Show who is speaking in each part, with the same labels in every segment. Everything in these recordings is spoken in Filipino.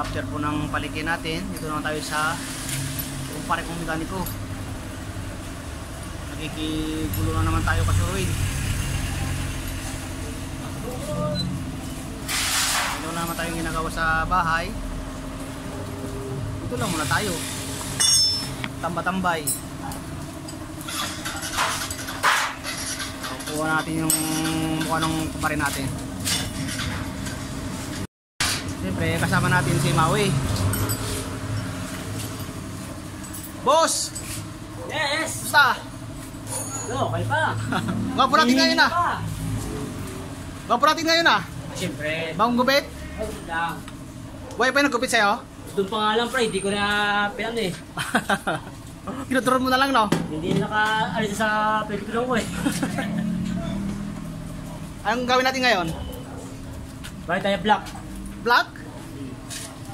Speaker 1: after po ng palengke natin, dito naman tayo sa kumpare kong mekaniko. Nakikigulo na naman tayo kasuruin. Ito na naman tayong ginagawa sa bahay. Ito lang muna tayo. Tamba-tambay. Kuha natin yung mukha ng kumpare natin. Siyempre, kasama natin si Maui. Boss!
Speaker 2: Yes!
Speaker 1: Basta!
Speaker 2: No, okay pa.
Speaker 1: Gwapo natin ngayon ah. Gwapo natin ngayon ah.
Speaker 2: Siyempre.
Speaker 1: Bagong gupit?
Speaker 2: Bagong lang.
Speaker 1: Buhay pa yung nagupit sa'yo?
Speaker 2: Doon pa nga lang, pre. Hindi ko na pinan eh.
Speaker 1: Kinuturon mo na lang, no?
Speaker 2: Hindi na naka-alis sa pelikula ko eh.
Speaker 1: Anong gawin natin ngayon?
Speaker 2: Bakit tayo black?
Speaker 1: Black?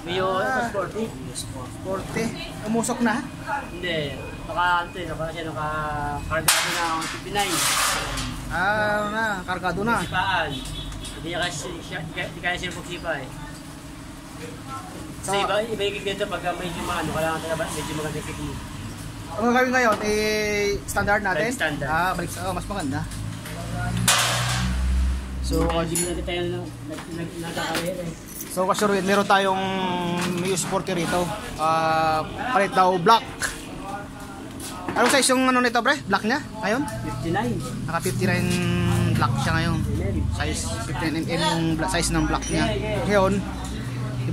Speaker 2: Mayo, sporty.
Speaker 1: Sporty. Umusok na?
Speaker 2: Hindi. Naka-kargado na 59.
Speaker 1: Kargado na.
Speaker 2: Sipaan. Hindi kaya siya pagsipa eh. Kasi iba yung dito pag medyo maano, kailangan tayo medyo maganda yung technique.
Speaker 1: Ang gagawin ngayon, standard natin?
Speaker 2: Balik standard.
Speaker 1: Balik sa, mas maganda. So, so kasurwin, meron tayong Mio Sporty rito. Palit daw black. Anong size yung ano nito, pre? Black niya ngayon?
Speaker 2: 59.
Speaker 1: Naka 59 black siya ngayon. Size 15mm yung size ng black niya. Ngayon,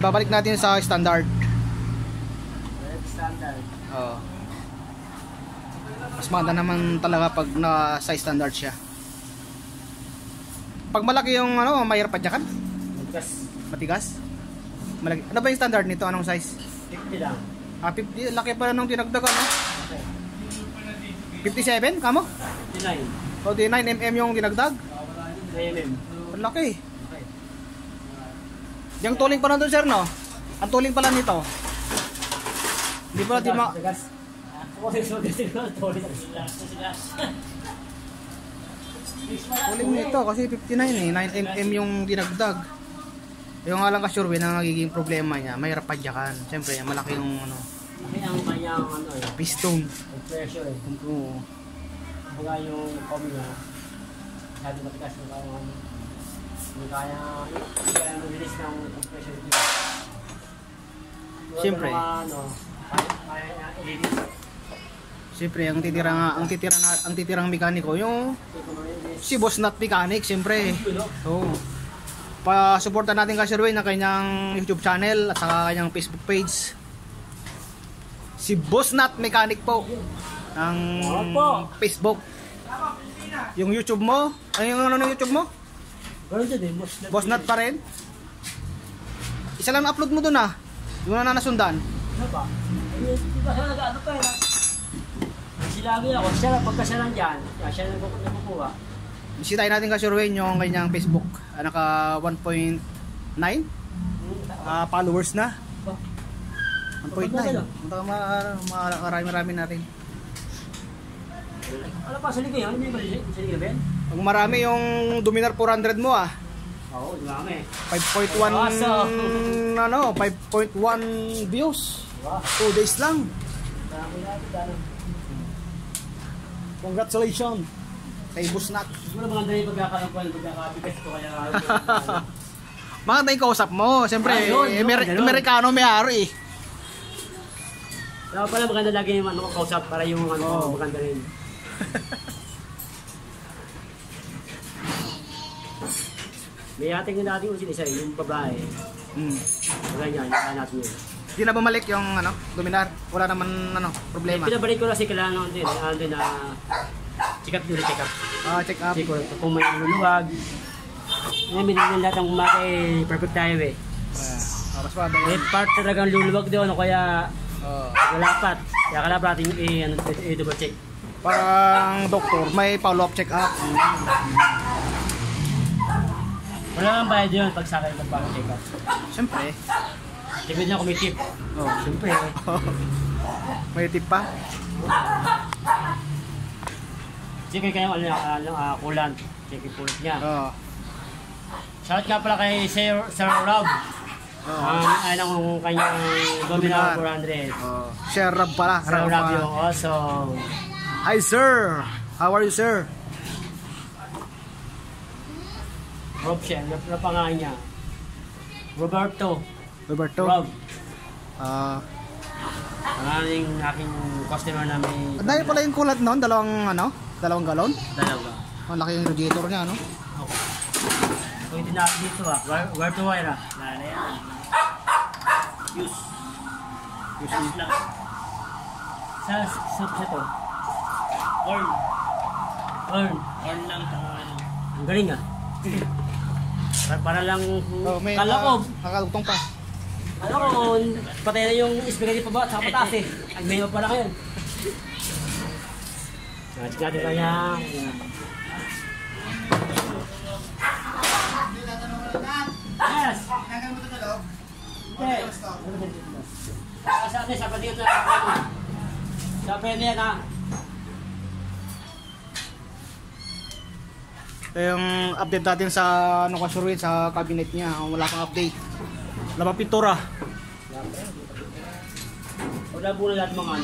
Speaker 1: ibabalik natin sa standard. Oh. Mas maganda naman talaga pag na size standard siya. Pag malaki yung ano, mahirap padyakan? Matigas? Malaki. Ano ba yung standard nito? Anong size?
Speaker 2: 50 lang.
Speaker 1: 50? Laki pala nung tinagdag ano? 57? Kamo?
Speaker 2: 59.
Speaker 1: O di 9mm yung dinagdag?
Speaker 2: 9mm.
Speaker 1: Ang laki. Yung tuling pa nandun, sir, no? Ang tuling pala nito. Hindi pala di ma... Tuling nito kasi 59 eh. 9mm yung dinagdag. Yung nga lang kasurwe na nagiging problema niya, mahirap padyakan. Siyempre, malaki yung ano...
Speaker 2: May ang kanyang ano eh.
Speaker 1: Piston.
Speaker 2: Pressure eh.
Speaker 1: Oo.
Speaker 2: Baga yung combi niya. Masyado matigas yung kaya hindi kaya mag-release ng pressure dito.
Speaker 1: Siyempre.
Speaker 2: Kaya i-release.
Speaker 1: Siyempre, ang titirang mekaniko yung si Boss Nut Mechanic, siyempre. Oo. Pa-suportan natin kasi Sir Wayne ng kanyang YouTube channel at saka kanyang Facebook page. Si Boss Nut Mechanic po ng Facebook. Yung YouTube mo, yung ano ng YouTube mo? Boss Nut pa rin? Isa lang upload mo dun ah. Yung na nasundan.
Speaker 2: Ano ba? Di ba siya nag-ano pa eh? Silagi ako, siya pagka siya nandyan, siya nagpupuha.
Speaker 1: Bisitahin natin kasi Sir Wayne yung kanyang Facebook. Naka 1.9 followers na. 1.9. Marami na rin.
Speaker 2: Ano pa, salig yan? Hindi ba salig ba yan?
Speaker 1: Ang marami yung Dominar 400 mo ah.
Speaker 2: Oo, marami.
Speaker 1: 5.1 ano, 5.1 views. 2 days lang. Congratulations kay Boss Nut.
Speaker 2: Siguro mga dahil pagkakabigas ito kaya...
Speaker 1: Mga dahil kausap mo, siyempre, Amerikano may-ari eh.
Speaker 2: Kaya pala maganda lagi yung ano, kausap para yung ano, maganda rin. May ating na natin yung isa, yung babae. Ganyan, kaya natin yun.
Speaker 1: Hindi na bumalik yung ano, Dominar? Wala naman ano, problema?
Speaker 2: Pinabalik ko kasi kailangan din, check up din, check up.
Speaker 1: Check up.
Speaker 2: Check up kung may luluwag. Ngayon, binigyan lahat ng umake, perfect tayo eh.
Speaker 1: Mas pa
Speaker 2: may part talagang luluwag doon, kaya walapat. Kaya kalap natin i-double check.
Speaker 1: Parang doktor, may follow-up check up.
Speaker 2: Wala nang bayad yun pag sa akin pag check up.
Speaker 1: Siyempre.
Speaker 2: Tignan niya kung may tip. Siyempre.
Speaker 1: May tip pa?
Speaker 2: Check kayo coolant. Check yung coolant niya. Shout nga pala kay Sir Rob. Alam kong kanyang Dominar 400.
Speaker 1: Share rub pala.
Speaker 2: Sir Rob yung awesome.
Speaker 1: Hi sir! How are you sir?
Speaker 2: Rob siya, ano pangalan niya? Roberto.
Speaker 1: Roberto?
Speaker 2: Rob. Ang aking customer na may...
Speaker 1: Ang dahil pala yung kulat noon, dalawang galon?
Speaker 2: Dalawa.
Speaker 1: Ang laki yung radiator niya, no?
Speaker 2: Okay. Kung hindi na dito where to wire Nana yan. Use lang. Sa to. Orn lang. Ang galing para lang kalakog.
Speaker 1: Nakakagtong pa.
Speaker 2: Ano, patay na yung spaghetti pa ba? Sa pataas Ay, may pala kayo. Check natin kanya. Yes! Okay. Sa atin, sa pati ito. Sa pwede yan
Speaker 1: Ito yung update natin sa Sherwin sa cabinet niya. Wala pang update. Wala pang pintura.
Speaker 2: Wala po na lahat mga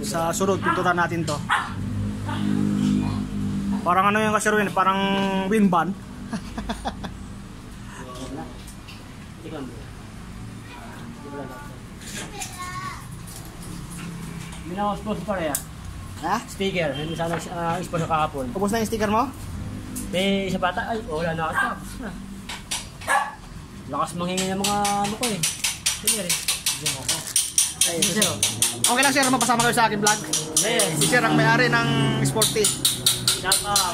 Speaker 1: Sa sunod, pintura natin to. Parang ano yung Sherwin? Parang winban.
Speaker 2: Minawas-pos pa rin
Speaker 1: Ha?
Speaker 2: Sticker, hindi sana sponsor kahapon.
Speaker 1: Ubus na yung sticker mo?
Speaker 2: May isa bata, ay wala na ata. Lakas manghingi ng mga ano ko Sige rin.
Speaker 1: Okay lang sir, mapasama kayo sa akin vlog.
Speaker 2: Yes.
Speaker 1: Si sir ang may-ari ng Sporty.
Speaker 2: Shout out.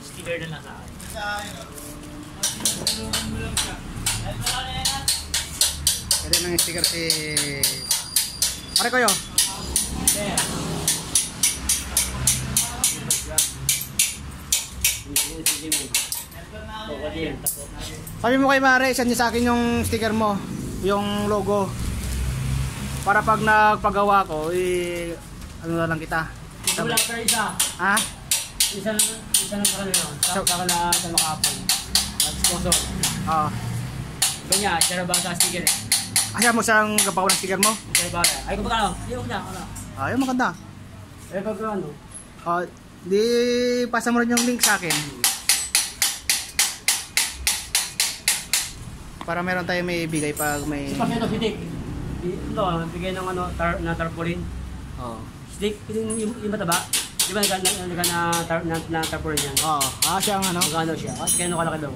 Speaker 2: Sticker na lang sa akin.
Speaker 1: Pwede nang sticker si... Pare ko yun. Sabi mo kay Mare, send niya sa akin yung sticker mo, yung logo. Para pag nagpagawa ko, ano na lang kita.
Speaker 2: Ito lang pero isa.
Speaker 1: Ha?
Speaker 2: Isa na sa kanila. Sa makapon. Nag-sponsor.
Speaker 1: Oo.
Speaker 2: Kanya, share ba sa sticker
Speaker 1: Ayaw mo siyang gapaw ng sticker mo?
Speaker 2: Share ba? Ay, kung magkano? Hindi mo na.
Speaker 1: Ayaw, maganda.
Speaker 2: Eh, pag ano?
Speaker 1: Di pasa mo rin yung link sa akin. Para meron tayo may ibigay pag may...
Speaker 2: Kasi ito, stick. Ito, bigay ng na tarpaulin.
Speaker 1: Oo.
Speaker 2: Stick, yung mataba. Di ba na tarpaulin yan?
Speaker 1: Oo. Siya ang ano?
Speaker 2: Magkano siya? Kasi kaya kalaki daw.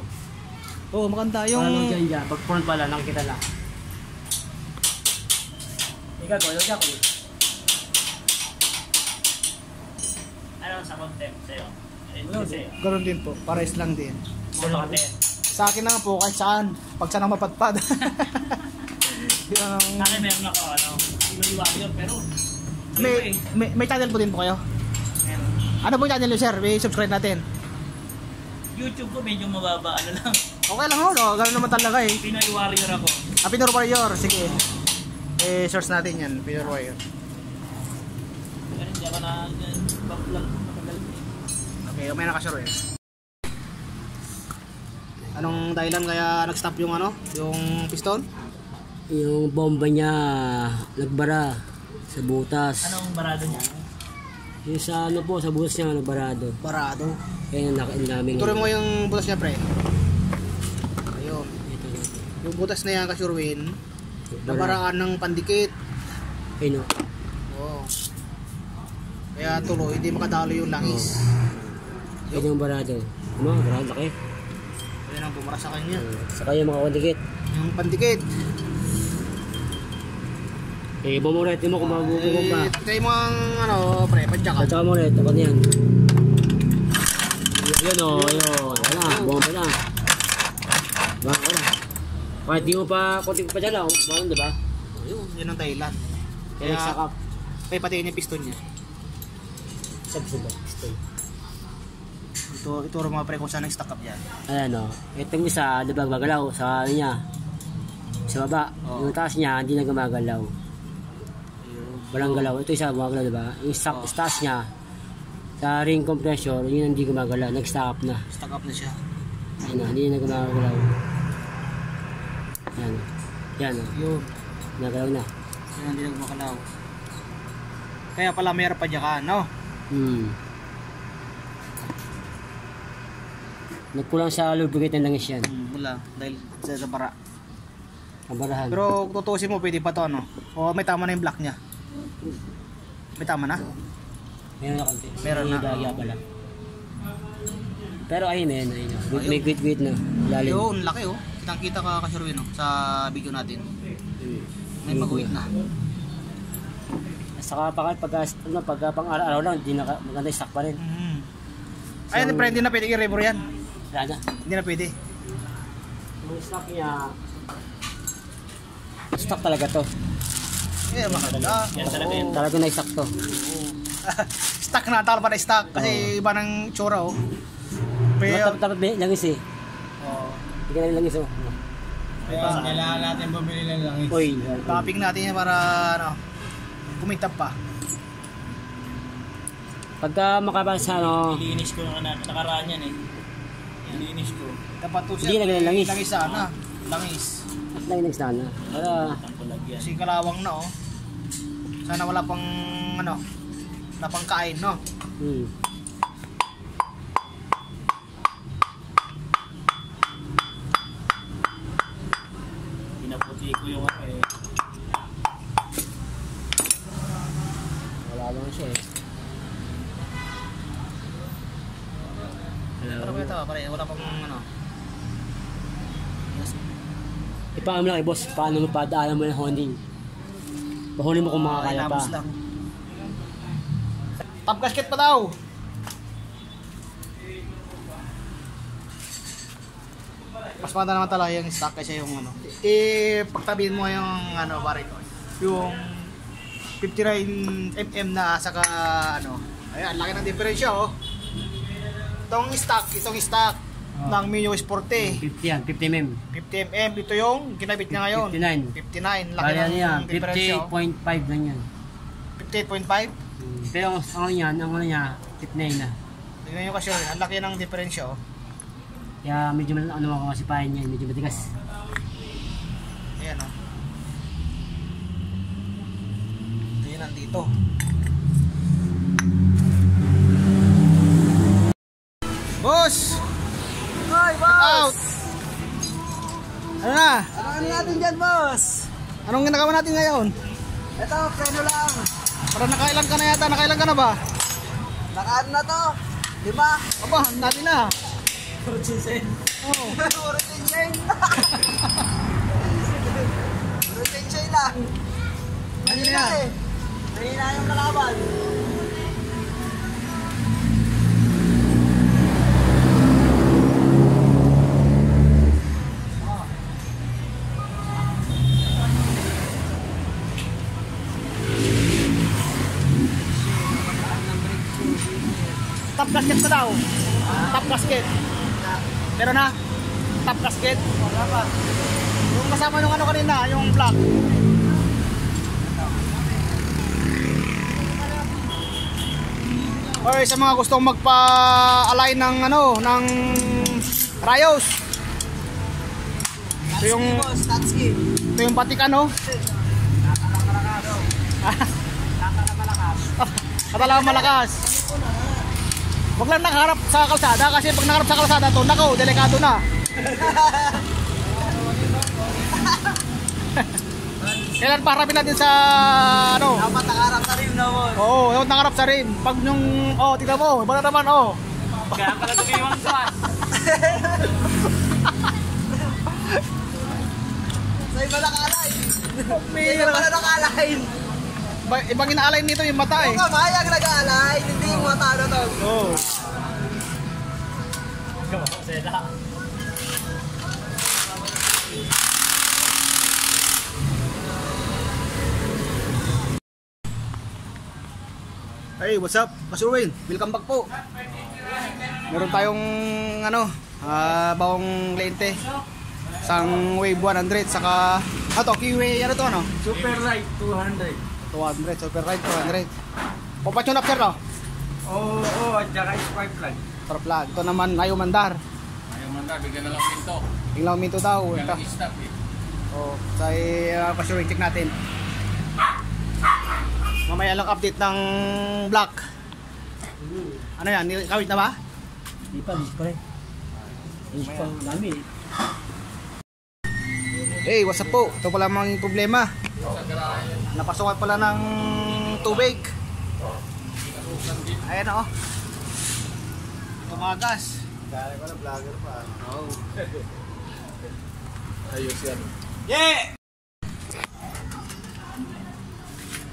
Speaker 1: Oo, maganda yung...
Speaker 2: Ano dyan. Pag front pala, nakikita na. Ikaw, ko dyan ko. Ano sa content sa'yo?
Speaker 1: Ganon din po. Pares lang din.
Speaker 2: Ano content?
Speaker 1: Sa akin lang po, kahit saan. Pag saan ako mapatpad.
Speaker 2: Akin meron ako, inuliwag pero...
Speaker 1: May channel po din po kayo?
Speaker 2: Meron.
Speaker 1: Ano po yung channel nyo, sir? May subscribe natin.
Speaker 3: YouTube ko medyo mababa, ano lang.
Speaker 1: Okay lang ho, no? Gano'n naman talaga eh.
Speaker 3: Pinoy Warrior ako.
Speaker 1: Pinoy Warrior, sige. Source natin yan, Pinoy Warrior.
Speaker 3: Pero hindi ako na back-vlog matagal.
Speaker 1: Okay, may nakasure eh. Anong dahilan kaya nag-stop yung yung piston?
Speaker 2: Yung bomba niya nagbara sa butas.
Speaker 3: Anong barado niya?
Speaker 2: Yung sa sa butas niya nagbarado.
Speaker 1: Barado.
Speaker 2: Kaya nakindaming.
Speaker 1: Turo mo yung butas niya, pre. Ayun.
Speaker 2: Ito.
Speaker 1: Yung butas na yan, Sherwin, nabaraan ng pandikit.
Speaker 2: Ayun.
Speaker 1: Oo. Kaya tuloy, hindi makadalo yung langis.
Speaker 2: Ito yung barado. Barado laki.
Speaker 1: Ayun ang bumara sa kanya.
Speaker 2: Saka yung mga kondikit.
Speaker 1: Yung pandikit.
Speaker 2: Iba mo rin, mo kung mabubugong pa.
Speaker 1: Try mo ang pre, padyakan.
Speaker 2: Saka mo rin, tapan yan. Yun yun. Wala, bomba na. Baka na. Kahit di mo pa konting pa dyan, di ba?
Speaker 1: Yun ang dahilan.
Speaker 2: Kaya nagsakap.
Speaker 1: Kaya pati yung piston niya.
Speaker 2: Sabsuba, piston.
Speaker 1: Ituro mga pre kung saan nag-stack up yan.
Speaker 2: Ayan itong isa, di ba gumagalaw sa niya. Sa baba, yung taas niya, hindi na gumagalaw. Walang galaw. Ito isa gumagalaw, di ba? Yung taas niya, sa ring compressor, yun hindi gumagalaw. Nag-stack up na.
Speaker 1: Stack up na siya.
Speaker 2: Ayun o, hindi na gumagalaw. Yan o. Yan o.
Speaker 1: Yun.
Speaker 2: Nagalaw na.
Speaker 1: Yan, hindi na gumakalaw. Kaya pala mayroon pa dyan, no?
Speaker 2: Nagkulang sa lubricate ng langis yan.
Speaker 1: Wala, dahil sa bara.
Speaker 2: Ang barahan.
Speaker 1: Pero kung tutusin mo, pwede pa to, no? O may tama na yung block niya. May tama na?
Speaker 2: Meron na konti.
Speaker 1: Meron na.
Speaker 2: May pala. Pero ayun na yun. May grit na. Lalim.
Speaker 1: Yun, laki oh. Kitang-kita ka kasurwin, no? Sa video natin. May maguhit na.
Speaker 2: Saka pagka pang araw-araw lang, hindi na maganda yung stock pa rin.
Speaker 1: Ayun, pre, hindi na pwede i-rebor yan.
Speaker 2: Wala na.
Speaker 1: Hindi na pwede.
Speaker 2: Yung stock niya, stock talaga to.
Speaker 1: Eh, makaganda.
Speaker 3: Yan talaga yun.
Speaker 2: Talaga na stock to.
Speaker 1: Stock na, takal pa na stock. Kasi iba ng tsura, oh. Pero,
Speaker 2: Dapat may langis eh. Hindi ka na langis oh.
Speaker 3: Kailangan natin bumili ng langis.
Speaker 2: Uy.
Speaker 1: topping natin yan para, ano, kumitap pa.
Speaker 2: Pagka makapasa ano,
Speaker 3: Ilinis ko yung nakaraan yan eh. Ilinis ko.
Speaker 1: Dapat to
Speaker 2: Hindi, lagyan ng langis.
Speaker 1: Langis sana. Langis.
Speaker 2: at langis na na. Para
Speaker 3: Tangkulag yan.
Speaker 1: Kasi kalawang na, oh. Sana wala pang, ano, wala pang kain, no?
Speaker 3: Pinaputi ko yung ano eh.
Speaker 2: wala lang siya eh.
Speaker 1: Pero ba ito, pare, wala pang, ano. Yes.
Speaker 2: Ipaano mo lang boss, paano mo padaanan mo ng honing? Pahunin mo kung makakaya pa.
Speaker 1: Inabos lang. Top gasket pa daw. Mas mata naman talaga yung stock kasi yung ano. Pagtabihin mo yung ano pare, yung 59mm na saka ano. Ayan, laki ng diferensya oh. Itong stock ng Mio S40.
Speaker 2: 50 yan, 50mm.
Speaker 1: 50mm, ito yung kinabit niya ngayon.
Speaker 2: 59.
Speaker 1: 59, laki
Speaker 2: Kaya
Speaker 1: ng
Speaker 2: niya,
Speaker 1: diferensya.
Speaker 2: 50.5 lang yan.
Speaker 1: 58.5.
Speaker 2: Pero ang ano niya, 59 na.
Speaker 1: Tingnan nyo kasi, ang laki ng diferensya oh.
Speaker 2: Kaya medyo ano ako kasi pahin yan, medyo matigas.
Speaker 1: Ayan oh. Ito yun nandito. Boss!
Speaker 4: Hoy,
Speaker 1: Out!
Speaker 4: boss!
Speaker 1: Ano na?
Speaker 4: Ano natin dyan, boss?
Speaker 1: Anong ginagawa natin ngayon?
Speaker 4: Ito, preno lang.
Speaker 1: Parang nakailan ka na yata, nakailan ka na ba?
Speaker 4: Nakaan na to. 5.
Speaker 1: Aba, natin na. Oh.
Speaker 4: Puro chinchay. Puro chinchay lang. Mahina eh. Mahina yung kalaban.
Speaker 1: Top gasket pa daw. Top gasket. Meron na? Top gasket. Yung kasama yung ano kanina, yung black. Or sa mga gustong magpa-align ng ano, ng rayos. Ito yung
Speaker 4: Boss, Tatsuki.
Speaker 1: ito yung Vatican, no? Katalagang malakas. Huwag lang nakaharap sa kalsada kasi pag nakaharap sa kalsada to, nako, delikado na. Kailan pa harapin natin sa ano?
Speaker 4: Dapat nakarap na rin na, boss.
Speaker 1: Oo, yung nakaharap sa rim. Pag yung, oh, tignan mo, iba na naman, oh.
Speaker 3: Kaya pala tumiwang sa
Speaker 4: Sa iba nakalay. Sa
Speaker 1: May,
Speaker 4: iba pala nakalay.
Speaker 1: ibang ina-align nito yung mata eh.
Speaker 4: Yung kamayang nag-alay, hindi yung mata na to.
Speaker 1: Oo. Hey, what's up? Kasurwin, welcome back po. Meron tayong ano, bawang lente. Isang Wave 100 saka to, Kiwi, ano to ano?
Speaker 3: Super Light 200.
Speaker 1: 200, Super Ride 200. Papatune up sir no?
Speaker 3: Oo, at saka spark plug.
Speaker 1: For plug. Ito naman ayaw mandar.
Speaker 3: Ayaw man bigyan na lang pinto.
Speaker 1: Tingnan minto daw.
Speaker 3: Bigyan lang stop eh.
Speaker 1: Oh, sa pa-sure check natin. Mamaya lang update ng black. Ano yan? Kawit na ba?
Speaker 2: Di pa rin. Hindi pa, dami eh.
Speaker 1: Hey, what's up po? Ito pala mga problema. Napasukan pala ng tubig. Ayan o. Tumagas.
Speaker 4: Kaya ko na vlogger pa.
Speaker 1: Oh.
Speaker 3: Ayos yan.
Speaker 1: Yeah!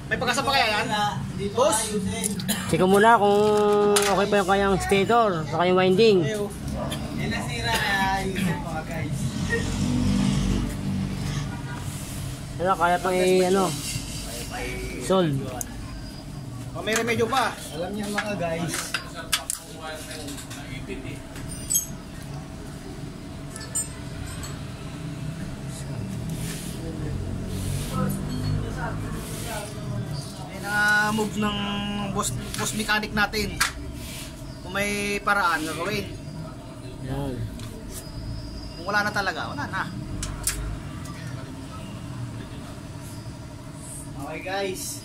Speaker 1: May pagkasa pa kaya yan? Boss?
Speaker 2: Check ko muna kung okay pa yung kanyang stator, sa kanyang winding.
Speaker 4: Yan nasira na ayusin mga guys.
Speaker 2: Ano, kaya pang solve.
Speaker 1: O may remedyo pa.
Speaker 4: Alam niyo mga guys.
Speaker 1: May na-move ng boss mechanic natin. Kung may paraan gagawin.
Speaker 2: Yan.
Speaker 1: Kung wala na talaga, wala na.
Speaker 4: Okay guys.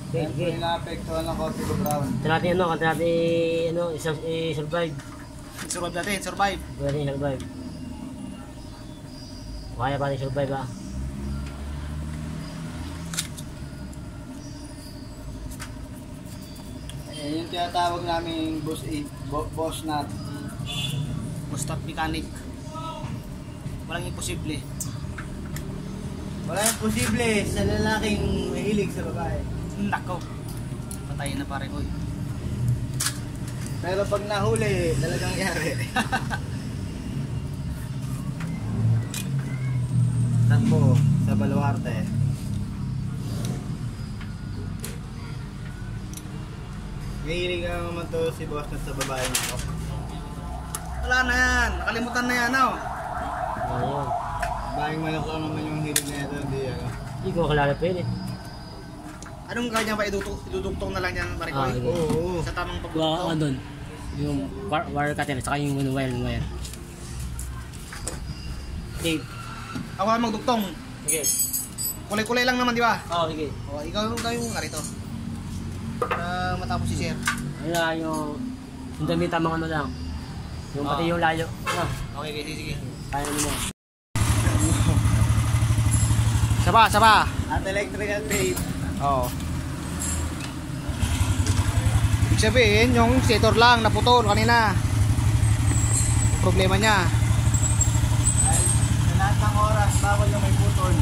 Speaker 2: Okay,
Speaker 4: Yan po
Speaker 2: okay.
Speaker 4: yung naapektuhan ng Coffee ko Brown.
Speaker 2: Kanta natin i-survive.
Speaker 1: Survive natin, survive.
Speaker 2: Pwede natin i-survive. Kaya pa natin survive ah.
Speaker 4: Ayan yung tinatawag namin boss nut.
Speaker 1: Boss nut mechanic. Walang imposible.
Speaker 4: Wala yung posible sa lalaking mahilig sa babae.
Speaker 1: Nako. Patayin na pare ko.
Speaker 4: Pero pag nahuli, talagang yari. Takbo sa Baluarte. Mahilig ka naman to si boss na sa babae nito.
Speaker 1: Wala na yan. Nakalimutan na yan. Oh.
Speaker 2: Ayun.
Speaker 4: Babaeng malak lang naman yung hilig na ito.
Speaker 2: Hindi ko kalala pwede.
Speaker 1: Anong kanya ba idudugtong na lang yan pare ko?
Speaker 2: Ah, sige.
Speaker 4: Oo.
Speaker 1: Sa tamang
Speaker 2: Kuha ka
Speaker 1: pagdugtong.
Speaker 2: doon. Yung wire cutter, saka yung wire.
Speaker 1: Okay. Ako ang magdugtong.
Speaker 2: Okay.
Speaker 1: Kulay-kulay lang naman, di ba?
Speaker 2: Oo, sige.
Speaker 1: O, ikaw yung nga rito. Para matapos si sir.
Speaker 2: Ayun na yung damit tamang ano lang. Yung pati yung layo. Ah,
Speaker 1: Okay, sige.
Speaker 2: kaya mo.
Speaker 1: Saba.
Speaker 4: At electrical tape.
Speaker 1: Oo. Ibig sabihin, yung stator lang naputol kanina. Problema niya.
Speaker 4: Dahil sa lahat ng oras, bawal yung may putol.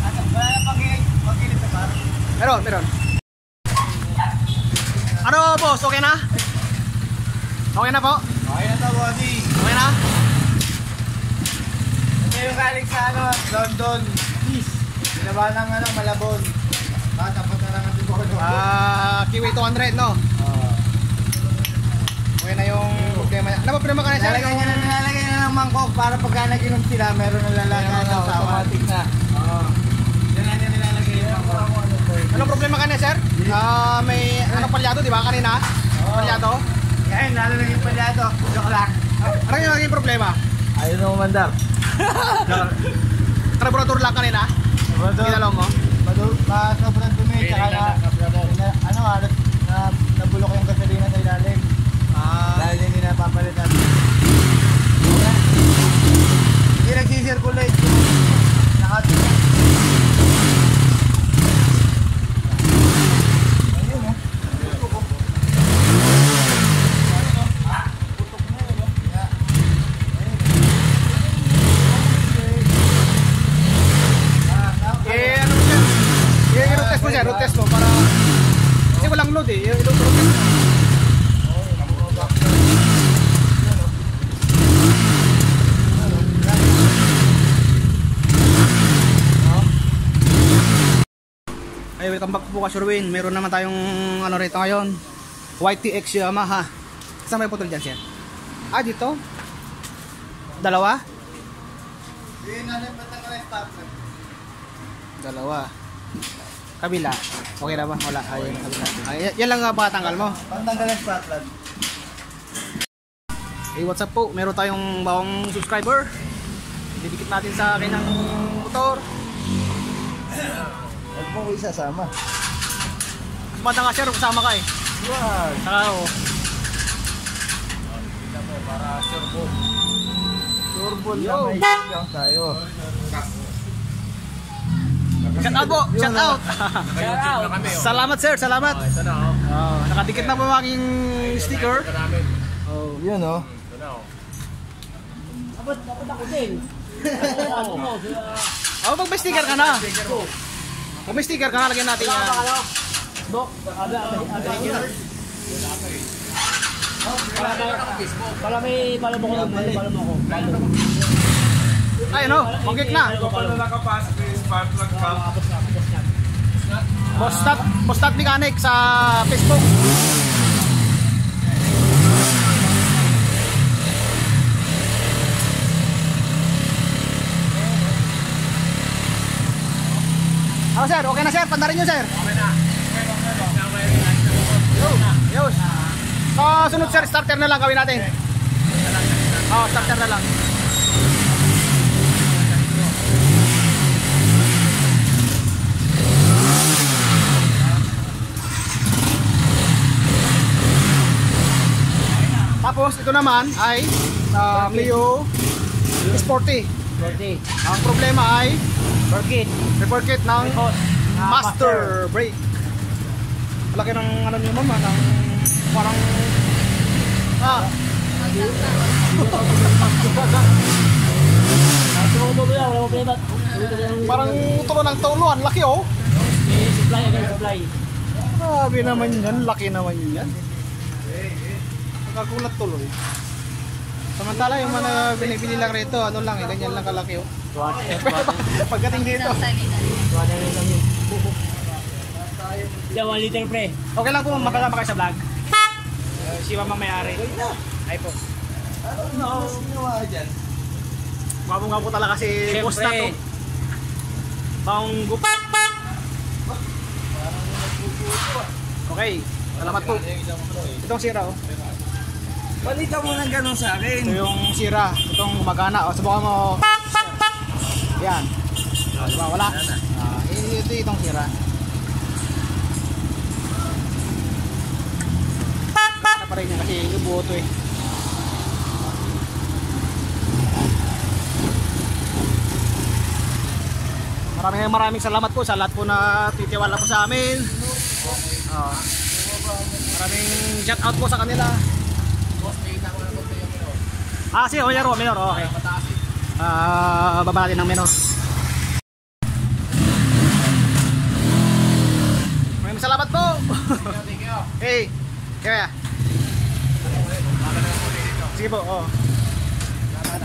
Speaker 4: At wala na pag-ilit sa par.
Speaker 1: Meron. Ano, boss? Okay na? Okay na po?
Speaker 4: Okay na to, body.
Speaker 1: Okay na?
Speaker 4: Ito yung galing sa London. Binaba ng Malabon. Tapos na lang ang Tibolo.
Speaker 1: Kiwi 200, no? Okay na yung problema niya. Ano ba problema ka na, sir?
Speaker 4: Nilalagay na ng mangkok para pagka nag-inom sila, meron na lalagay na automatic na. Yan na nilalagay yung mangkok.
Speaker 1: Anong problema ka na, sir? May anong palyado, di ba? Kanina? Palyado?
Speaker 4: Ngayon, lalo naging palyado. Joke lang.
Speaker 1: Ano yung naging problema?
Speaker 4: Ayun na umandar.
Speaker 1: Carburetor lang kanina? Ginalaw mo?
Speaker 4: Sobrang dumi. Tsaka halos nabulok yung gasolina sa ilalim. Dahil hindi napapalitan. Hindi nagsisirculate.
Speaker 1: Road test mo para kasi walang load eh. Road test mo. Ay, welcome back po ka Sherwin. Meron naman tayong ano rito ngayon. YTX Yamaha. Saan may putol dyan siya? Dito? Dalawa? Dalawa. Kabila. Okay na ba? Wala. Ayun, kabila. Yan lang nga patanggal mo.
Speaker 4: Pantanggal ng spotlight.
Speaker 1: Hey, what's up po? Meron tayong bagong subscriber. Didikit natin sa akin ng motor.
Speaker 4: Huwag mo ko isasama.
Speaker 1: Mata nga sir, kasama ka eh.
Speaker 4: Wow.
Speaker 1: Saka o.
Speaker 4: Para turbo. Turbo
Speaker 1: Yo.
Speaker 4: na may discount tayo.
Speaker 1: Shout out po! Shout out! Salamat sir, salamat!
Speaker 3: Ito na oh.
Speaker 1: Nakadikit na po ang aking sticker.
Speaker 3: Oh.
Speaker 4: Yun oh.
Speaker 3: Ito na oh.
Speaker 2: Dapat ako din.
Speaker 1: Pag may sticker ka na. Pag may sticker ka na, lagyan natin yan.
Speaker 2: Bok, para may pala mo ko ng mali. Pala mo ko.
Speaker 1: Ay no, magik na. Bostat Mechanic sa Facebook. Ano sir, okay na sir, pandarin nyo sir. Okay na. Yos. Sa sunod sir, starter na lang gawin natin. Starter na lang. Tapos ito naman ay Clio Sporty.
Speaker 2: 40.
Speaker 1: Ang problema ay
Speaker 2: Circuit.
Speaker 1: repair kit ng Master Brake. Malaki ng ano niyo mama, ng parang parang tulo ng tuluan, laki oh.
Speaker 2: Supply again, supply.
Speaker 1: Grabe naman yan, laki naman yan. Nakagulat tuloy. Samantala yung mga binibili lang rito, ano lang, ganyan lang kalaki oh. Pagdating dito.
Speaker 2: Yeah, 1 liter pre.
Speaker 1: Okay lang po makasama kayo sa vlog. Si Mama may-ari. Ay po.
Speaker 4: Ano ginawa dyan?
Speaker 1: Gwapong-gwapo talaga si boss na to. Bang gupa. Okay, salamat po. Itong sira oh.
Speaker 4: Balita mo ng ganun sa akin.
Speaker 1: Ito yung sira, itong gumagana. O, subukan mo. Yan. Diba, wala. Ito itong sira. Ano pa rin yan kasi yung buo to eh. Maraming salamat po sa lahat po na titiwala po sa amin. Maraming shout out po sa kanila. Si Oyero, minor, okay. Baba natin ng minor. Maraming salamat po. Hey, kaya. Sige po, oh.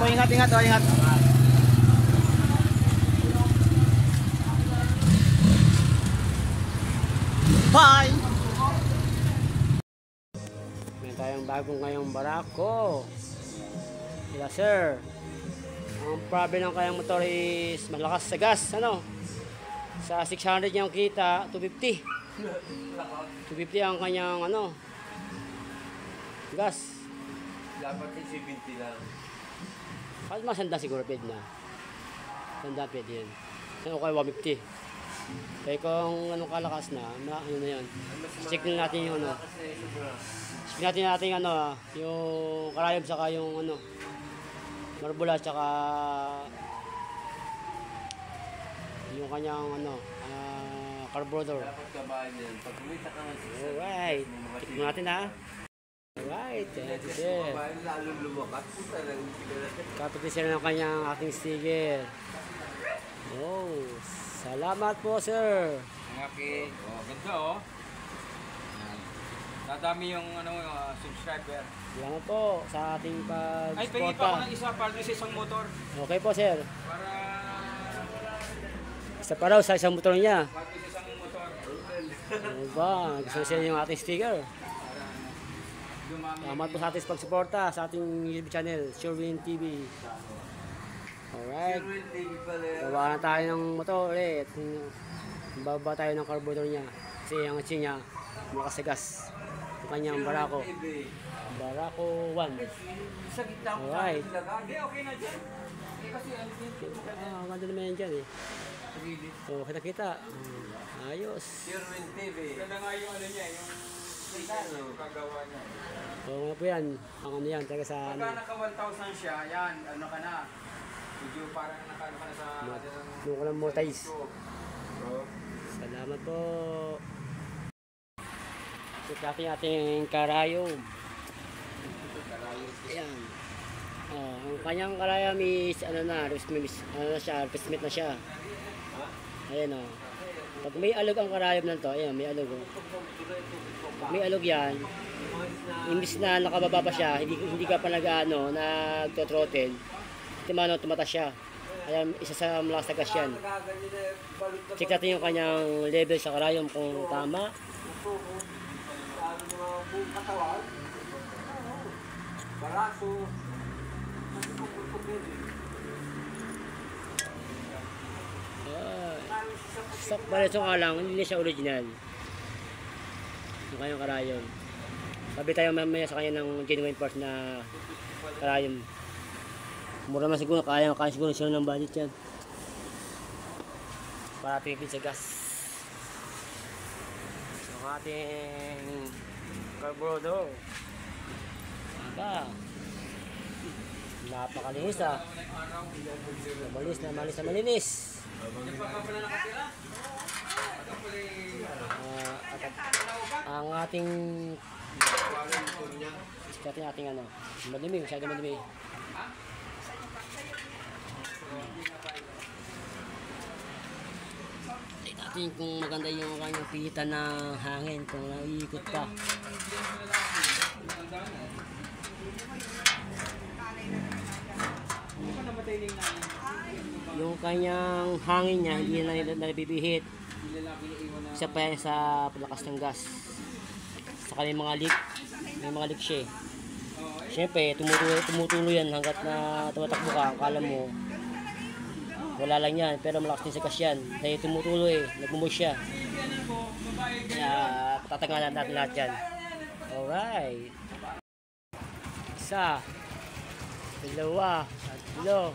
Speaker 1: Ingat, ingat. Bye!
Speaker 2: Meron tayong bagong ngayong barako. Yes sir. Ang problem ng kayang motor is malakas sa gas. Ano? Sa 600 niyang kita, 250. 250 ang kanyang ano, gas.
Speaker 3: Dapat yung 70 lang.
Speaker 2: Kahit mga sanda siguro pwede na. Sanda pwede yan. Saan ko kayo 150. Kaya kung anong kalakas na, ano na yan. Check na natin yung ano. Check natin ano, yung karayom saka yung ano, marbula saka yung kanyang ano, carburetor. Alright, check mo natin ha. Alright, thank you sir. Kapit sir ng kanyang ating sticker. Oh, salamat po sir.
Speaker 3: Okay. Oh, ganda oh. Dadami yung ano, subscriber.
Speaker 2: Salamat po sa ating
Speaker 3: Ay, pwede pa ako ng isa para sa isang motor.
Speaker 2: Okay po sir.
Speaker 3: Para
Speaker 2: Isa pa raw sa isang motor niya.
Speaker 3: para sa isang motor.
Speaker 2: Ano ba? Gusto siya yung ating sticker.
Speaker 3: Dumami.
Speaker 2: Salamat po sa ating pagsuporta sa ating YouTube channel, Sherwin TV. Alright. Gawa na tayo ng motor ulit. Baba tayo ng carburetor niya. Kasi ang atsi niya, makasagas. Ang kanyang Barako. Barako 1. Alright. Ganda naman yan dyan eh. So, kita-kita. Ayos.
Speaker 3: Ganda nga yung ano niya, yung kagawa niya.
Speaker 2: So, nga po yan. Ang ano yan, taga sa ano.
Speaker 3: Pagka naka 1,000 siya, yan, ano ka na. Medyo parang naka na sa...
Speaker 2: Doon ko lang monetize. Salamat po. Ito ating karayom. Ayan. Ang kanyang karayom is ano na, replacement na siya. Ayan o. Pag may alog ang karayom na to, ayan, may alog o. Pag may alog yan, imbis na nakababa pa siya, hindi ka pa nagto-throttle, tumatas siya. Ayan, isa sa malakas na gas yan. Check natin yung kanyang level sa karayom kung tama. Stock baleso nga lang, hindi siya original. Yung kanyang karayom. Sabi tayo mamaya sa kanya ng genuine parts na karayom. Mura na siguro, kaya siguro siya ng budget yan. Para tipid sa gas. So, ang ating carburetor. Napakalinis ah. Malinis. Ang ating ano, madumi, masyado madumi. Tignan natin kung maganda yung kanyang pihitan ng hangin, kung naiikot pa. Yung kanyang hangin niya, hindi na nabibihit. Isa pa yan sa palakas ng gas. Sa kanyang mga leak, may mga leak siya. Siyempre, tumutuloy yan hanggat na tumatakbo ka. Akala mo, wala lang yan. Pero malakas din sa gas yan. Dahil tumutuloy, nagmumush siya. Kaya, tatagalan natin lahat yan. Alright. Isa. Dalawa. Tatlo.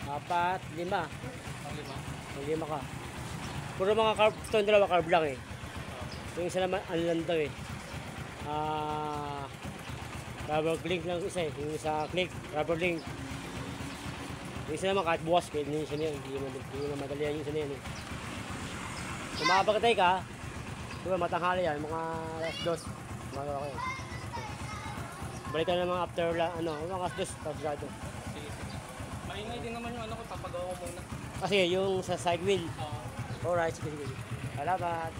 Speaker 2: 4, 5. 5 ka. Puro mga carb, ito yung dalawa carb lang eh. Yung isa naman, ano lang daw eh. Rubber link lang isa eh. Yung isa click, rubber link. Yung isa naman kahit bukas, pwede nyo isa na yun. Hindi na madali yan yung isa na yan eh. Kung makapagkatay ka, diba matanghali yan, mga alas 2. Magawa ko yan. Balik ka naman after mga alas 2, tapos gado.
Speaker 3: Maingay din naman yung ano ko, papagawa ko muna.
Speaker 2: Kasi yung sa side wheel. Alright, sige. Salamat.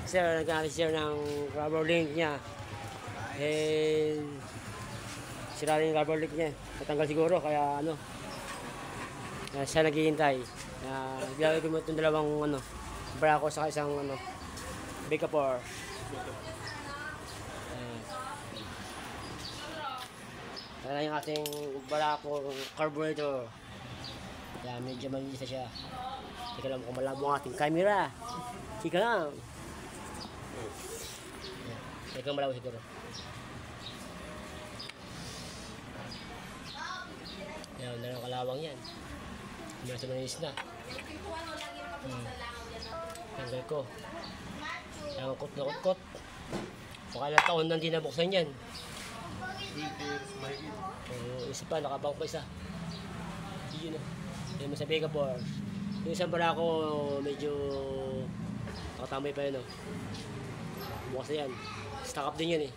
Speaker 2: Sir, nagkakalit siya ng rubber link niya. Sira rin yung rubber link niya. Natanggal siguro, kaya siya naghihintay. Gagawin ko mo itong dalawang Barako sa isang Bigapor. Yan yung ating Barako carburetor. Yan, medyo malinis na siya. Teka lang kung malabo ang ating camera. Teka lang. Teka lang malabo siguro. Yan, na lang kalawang yan. Medyo malinis na. Tanggal ko. Ang kot na kot. Baka ilang taon nang di nabuksan yan. Isa pa, nakabang pa isa. Yun na. Yan sa Bigapor. Yung isang Barako medyo nakatambay pa yun. Bukas na yan. Stack up din yan eh.